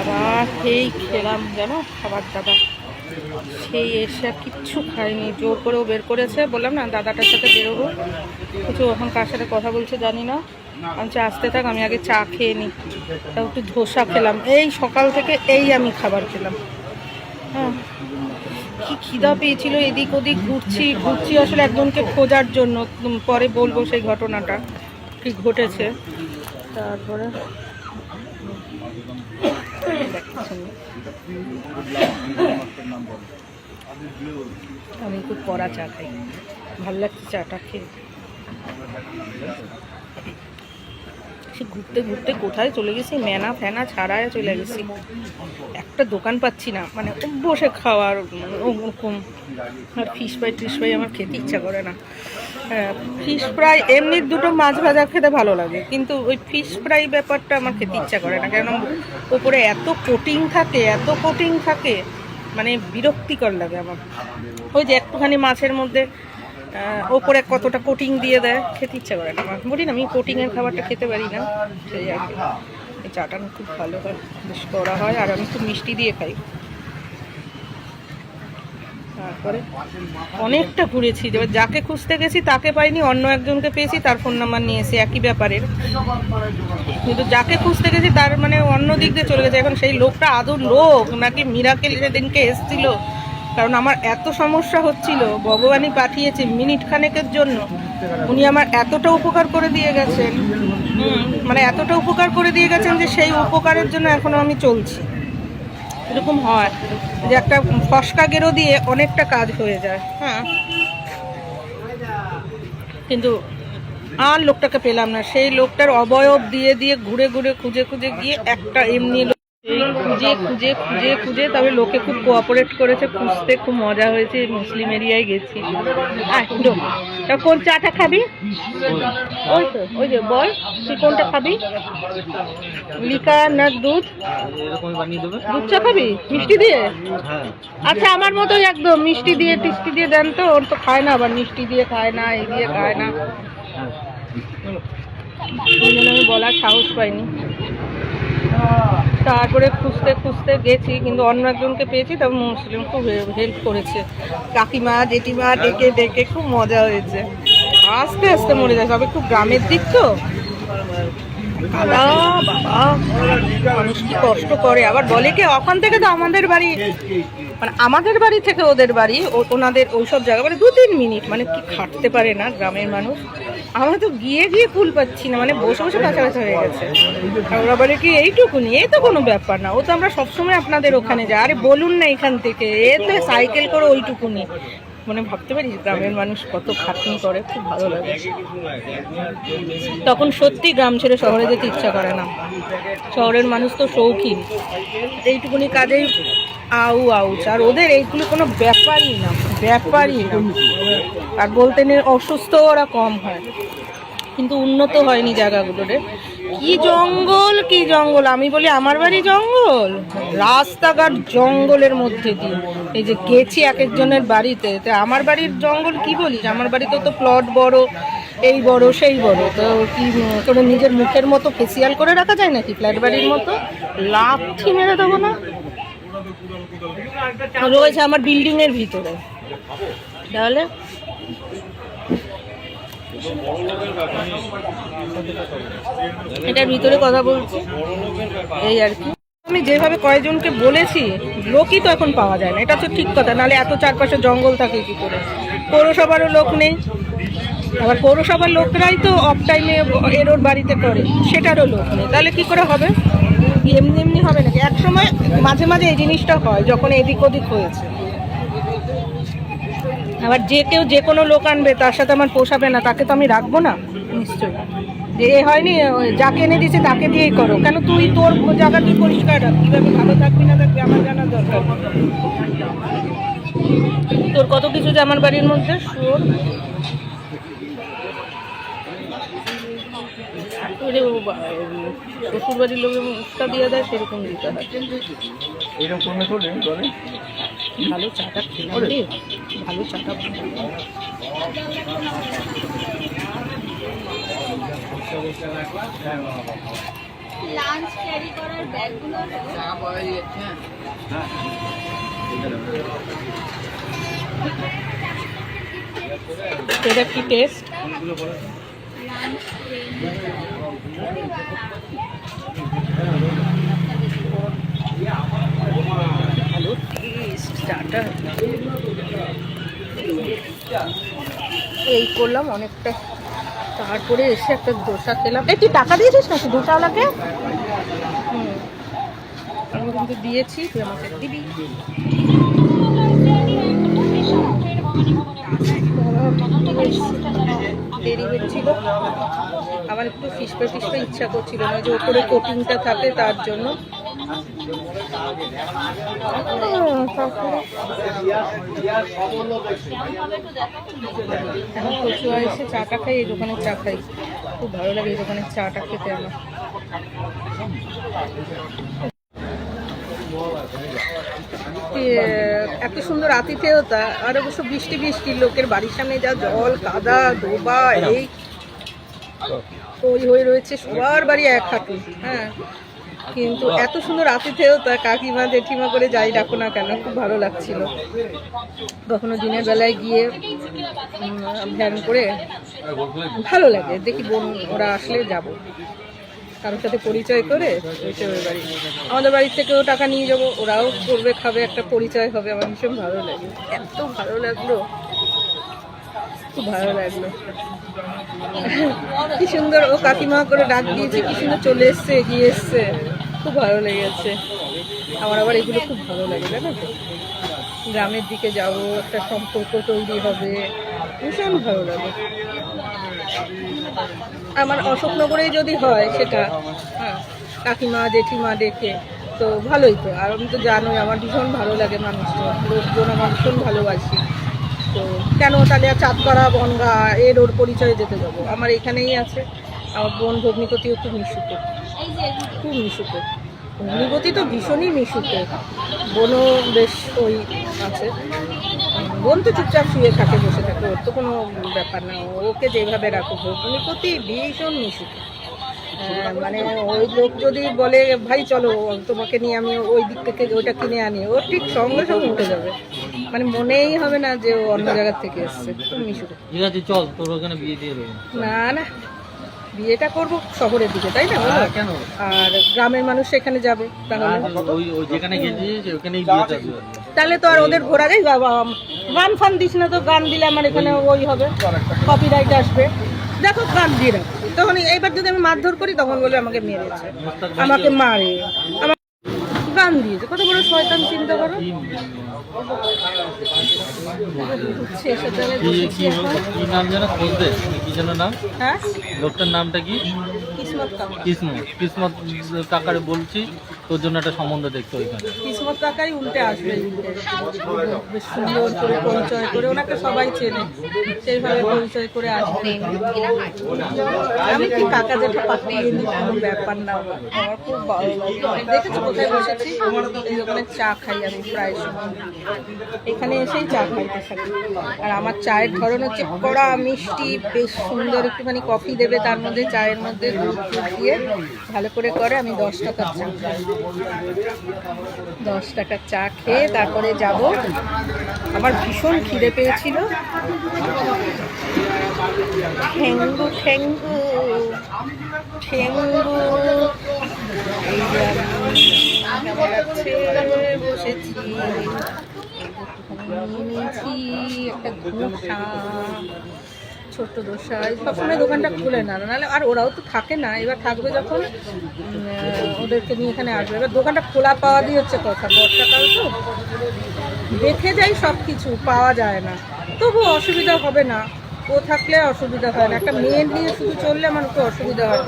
বাবা এই খেলাম জানো খাবার দাবার, সেই এসে আর কিচ্ছু খাইনি, জোর করেও বের করেছে। বললাম না দাদাটার সাথে বেরোবো, কিছু এখন কার সাথে কথা বলছে জানি না। আমি আসতে থাক, আমি আগে চা খেয়ে নিই। তাও একটু ধোসা খেলাম, এই সকাল থেকে এই আমি খাবার খেলাম। হ্যাঁ, কি খিদা পেয়েছিল, এদিক ওদিক ঘুরছি আসলে একজনকে খোঁজার জন্য। পরে বলবো সেই ঘটনাটা কি ঘটেছে। তারপরে আমি খুব কড়া চা খাই, ভালো লাগছে চাটা খেয়ে। সে ঘুরতে ঘুরতে কোথায় চলে গেছি, মেনা ফেনা ছাড়ায় চলে গেছি। একটা দোকান পাচ্ছি না, মানে বসে খাওয়ার ওরকম। আর ফিশ ফ্রাই আমার খেতে ইচ্ছা করে না। ফিশ ফ্রাই এমনি দুটো মাছ ভাজা খেতে ভালো লাগে, কিন্তু ওই ফিশ ফ্রাই ব্যাপারটা আমার খেতে ইচ্ছা করে না, কেন ওপরে এত কোটিং থাকে, মানে বিরক্তিকর লাগে আমার। ওই যে একটুখানি মাছের মধ্যে ওপরে কতটা কোটিং দিয়ে দেয়, খেতে ইচ্ছা করে না আমার। বলি না আমি কোটিংয়ের খাবারটা খেতে পারি না, সেই আর কি। এই চাটা খুব ভালো হয়, বেশ করা হয়, আর আমি খুব মিষ্টি দিয়ে খাই। তারপরে অনেকটা ঘুরেছি, এবার যাকে খুঁজতে গেছি তাকে পাইনি, অন্য একজনকে পেয়েছি, তার ফোন নাম্বার নিয়েছি একই ব্যাপারের। কিন্তু যাকে খুঁজতে গেছি তার মানে অন্য দিক দিয়ে চলে গেছে। এখন সেই লোকটা আদৌ লোক নাকি মিরাকেল সেদিনকে এসেছিল, কারণ আমার এত সমস্যা হচ্ছিল, ভগবানই পাঠিয়েছে মিনিট খানেকের জন্য। উনি আমার এতটা উপকার করে দিয়ে গেছেন, মানে এতটা উপকার করে দিয়ে গেছেন যে সেই উপকারের জন্য এখনো আমি চলছি। এরকম হয় যে একটা ফসকা গেরো দিয়ে অনেকটা কাজ হয়ে যায়। হ্যাঁ, কিন্তু আর লোকটাকে পেলাম না। সেই লোকটার অবয়ব দিয়ে ঘুরে খুঁজে গিয়ে একটা এমনি এই খুঁজে তবে লোকে খুব কোঅপারেট করেছে, খুঁজতে খুব মজা হয়েছে। মুসলিম এরিয়ায় গেছি। কোন চাটা খাবি? ওই তো, ওই যে বল তুই কোনটা খাবি, লিকা না দুধ? দুধ চা খাবি মিষ্টি দিয়ে? আচ্ছা আমার মতোই একদম মিষ্টি দিয়ে টিষ্টি দিয়ে দেন তো। ওর তো খায় না, আবার মিষ্টি দিয়ে খায় না, এই দিয়ে খায় না, ওই জন্য আমি বলার সাহস পাইনি। তারপরে খুঁজতে গেছি, কিন্তু অন্য একজনকে পেয়েছি, তবে মুসলিম খুব হেল্প করেছে। কাকিমা জেঠিমা ডেকে খুব মজা হয়েছে। আস্তে আস্তে মরে যায়, তবে খুব গ্রামের দিক তো, দাদা বাবা মানুষ কি কষ্ট করে। আবার বলে কি ওখান থেকে তো আমাদের বাড়ি, মানে আমাদের বাড়ি থেকে ওদের বাড়ি, ওনাদের ওইসব জায়গা মানে 2-3 মিনিট, মানে কি খাটতে পারে না গ্রামের মানুষ। আমরা তো গিয়ে কুল পাচ্ছি না, মানে বসে কাছাকাছি হয়ে গেছে। আর ওরা বলে কি এইটুকুনি, এই তো কোনো ব্যাপার না, ও তো আমরা সবসময় আপনাদের ওখানে যাই। আরে বলুন না এখান থেকে, এ তো সাইকেল করে ওইটুকুনি। মানে ভাবতে পারি গ্রামের মানুষ কত খাটনি করে, খুব ভালো লাগে। তখন সত্যি গ্রাম ছেড়ে শহরে যেতে ইচ্ছা করে না। শহরের মানুষ তো শৌখিন, এইটুকুনি কাজেই আউচ, আর ওদের এইগুলো কোনো ব্যাপারই না। আর বলতে নেই অসুস্থ ওরা কম হয়, কিন্তু উন্নত হয়নি জায়গাগুলোরে। কি জঙ্গল, আমি বলি আমার বাড়ি জঙ্গল, রাস্তাঘাট জঙ্গলের মধ্যে দিয়ে। এই যে গেছি এক একজনের বাড়িতে, তো আমার বাড়ির জঙ্গল কি বলিস, আমার বাড়িতে তো প্লট বড়, এই বড় সেই বড়, তো কি তোরা নিজের মুখের মতো ফেসিয়াল করে রাখা যায় নাকি ফ্ল্যাট বাড়ির মতো? লাথি মেরে দেবো না। রয়েছে আমার বিল্ডিং এর ভিতরে, তাহলে এটার ভিতরে কথা বলছি এই আর কি। আমি যেভাবে কয়েকজনকে বলেছি, লোকই তো এখন পাওয়া যায় না, এটা তো ঠিক কথা। নাহলে এত চারপাশে জঙ্গল থাকে কি করে? পৌরসভারও লোক নেই, আবার পৌরসভার লোকরাই তো অফ টাইমে এর বাড়িতে করে, সেটারও লোক নেই, তাহলে কি করে হবে? এমনি হবে নাকি? একসময় মাঝে এই জিনিসটা হয় যখন এদিক ওদিক হয়েছে। আবার কেউ যে কোনো লোক আনবে, তার সাথে আমার পোষাবে না, তাকে তো আমি রাখবো না নিশ্চয়ই। যে হয়নি যাকে এনে দিয়েছে তাকে দিয়েই করো, কেন তুই তোর জায়গা তুই পরিষ্কার রাখ। কীভাবে ভালো থাকবি না থাকবি আমার জানার দরকার। তোর কত কিছু যে আমার বাড়ির মধ্যে শুয়োর। শ্বশুর বাড়ির লোকের মুখটা দিয়ে দেয়, সেরকম দিতে হয়। ভালো চাটা খেলাম রে, ভালো চাটা লাঞ্চ ক্যারি করার ব্যাগগুলো এটা কি টেস্ট? ভালো টেস্ট চাটা। এই করলাম অনেকটা, তারপরে এসে একটা দোসা খেলাম। এই তুই টাকা দিয়েছিস নাকি দোসাওয়ালাকে? আমি কিন্তু দিয়েছি, তুই আমাকে দিবি। দেরি হচ্ছিল, আমার একটু ফিসপে ইচ্ছা করছিল না, যে ওপরে কোটিংটা থাকে তার জন্য। এখন কচুয়া এসে চাটা খাই, এই দোকানের চা খাই, খুব ভালো লাগে এই দোকানের চাটা খেতে আমার। এত সুন্দর আতিথেয়তা, আর অবশ্য বৃষ্টি বৃষ্টি, লোকের বাড়ির সামনে যা জল কাদা ডোবা এই হয়ে রয়েছে, সবার বাড়ি এক হাঁটু। হ্যাঁ, কিন্তু এত সুন্দর আতিথেয়তা, কাকিমা জেঠিমা করে যাই ডাকো না কেন, খুব ভালো লাগছিল। কখনো দিনের বেলায় গিয়ে ভ্যান করে ভালো লাগে, দেখি বোন ওরা আসলে যাব, কারোর সাথে পরিচয় করে ওইটা ওই বাড়ি, আমাদের বাড়ির থেকেও টাকা নিয়ে যাবো, ওরাও করবে খাবে, একটা পরিচয় হবে। আমার ভীষণ ভালো লাগে, এত ভালো লাগলো, খুব ভালো লাগলো। কি সুন্দর ও কাকিমা করে ডাক দিয়েছে, কি সুন্দর চলে এসছে, এগিয়ে এসছে, খুব ভালো লেগেছে আমার। আবার এগুলো খুব ভালো লাগে, জানো তো, গ্রামের দিকে যাব, একটা সম্পর্ক তৈরি হবে, ভীষণ ভালো লাগে আমার। অশোকনগরেই যদি হয় সেটা, হ্যাঁ, কাকিমা জেঠিমা ডেকে তো ভালোই তো। আর আমি তো জানোই আমার ভীষণ ভালো লাগে মানুষজন, লোকজন আমার ভীষণ ভালোবাসি। তো কেন তাহলে চাঁদপাড়া বনগা এর ওর পরিচয়ে যেতে যাবো, আমার এখানেই আছে। আমার বোন ভগ্নিপতিও খুব মিশুকে, খুব মিশুকে, ভগ্নিপতি তো ভীষণই মিশুকে, বোনও বেশ ওই আছে। বোন তো চুপচাপ শুয়ে থাকে, বসে থাকে, ওর তো কোনো ব্যাপার না, ওকে যেভাবে রাখো। ভগ্নিপতি ভীষণ মিশুকে, মানে ওই লোক যদি বলে ভাই চলো তোমাকে নিয়ে আমি ওই দিক থেকে ওইটা কিনে আনি, ও ঠিক সঙ্গে সঙ্গে উঠে যাবে, মানে মনেই হবে না যে ও অন্য জায়গার থেকে এসছে। খুব মিশুকে। ঠিক আছে চল, তোর ওখানে বিয়ে দিয়ে দেবো। না না, বিয়েটা করবো শহরের দিকে, তাই না? কেন? আর গ্রামের মানুষ সেখানে যাবে, তাহলে ওই যেখানে গেছিস ওখানেই বিয়েটা হবে। তাহলে তো আর ওদের ঘোরা যায়। গান ফান দিস না তো, গান দিলে আমার এখানে ওই হবে, কপিরাইট আসবে। দেখো গান দিয়ে রাখো, তখন এইবার যদি আমি মারধর করি তখন বলে আমাকে মেরেছে, আমাকে মারে, আমার গান দিয়েছে, কত বড় শয়তান চিন্তা করো। কি নাম যেন খোঁজ দে, কি যেন নাম? হ্যাঁ, লোকটার নামটা কি? কিসমত কাকারে বলছি তোর জন্য একটা সম্বন্ধ দেখতে ওইখানে। কিসমত কাকাই উল্টে আসবে, বেশ সুন্দর করে পরিচয় করে, ওনাকে সবাই চেনে, সেইভাবে পরিচয় করে আসবে। আমি কি কাকা যেটা পাঠিয়ে নি, কোনো ব্যাপার না, আমার খুব ভালো লাগে। দেখেছো কোথায় বসেছি? এই দোকানে চা খাই আমি প্রায় সময়, এখানে এসেই চা খাইতে থাকি। আর আমার চায়ের ধরন হচ্ছে কড়া মিষ্টি, বেশ সুন্দর একটুখানি কফি দেবে, তার মধ্যে চায়ের মধ্যে দুধ দিয়ে ভালো করে করে। আমি 10 টাকার চা খাই, 10 টাকার চা খেয়ে তারপরে যাব। আমার ভীষণ খিদে পেয়েছিল, ঠেঙ্গু ঠেঙ্গু ঠেঙ্গু, এই যে আমি বসেছি, নিয়েছি একটা ধোসা, ছোট্ট দোসা। সবসময় দোকানটা খুলে না, নাহলে আর ওরাও তো থাকে না, এবার থাকবে যখন ওদেরকে নিয়ে এখানে আসবে। এবার দোকানটা খোলা পাওয়া দিয়ে হচ্ছে কথা, বর্ষাকাল তো দেখে যাই, সব কিছু পাওয়া যায় না, তবু অসুবিধা হবে না, ও থাকলে অসুবিধা হয় না। একটা মেয়ে নিয়ে শুধু চললে আমার একটু অসুবিধা হয়,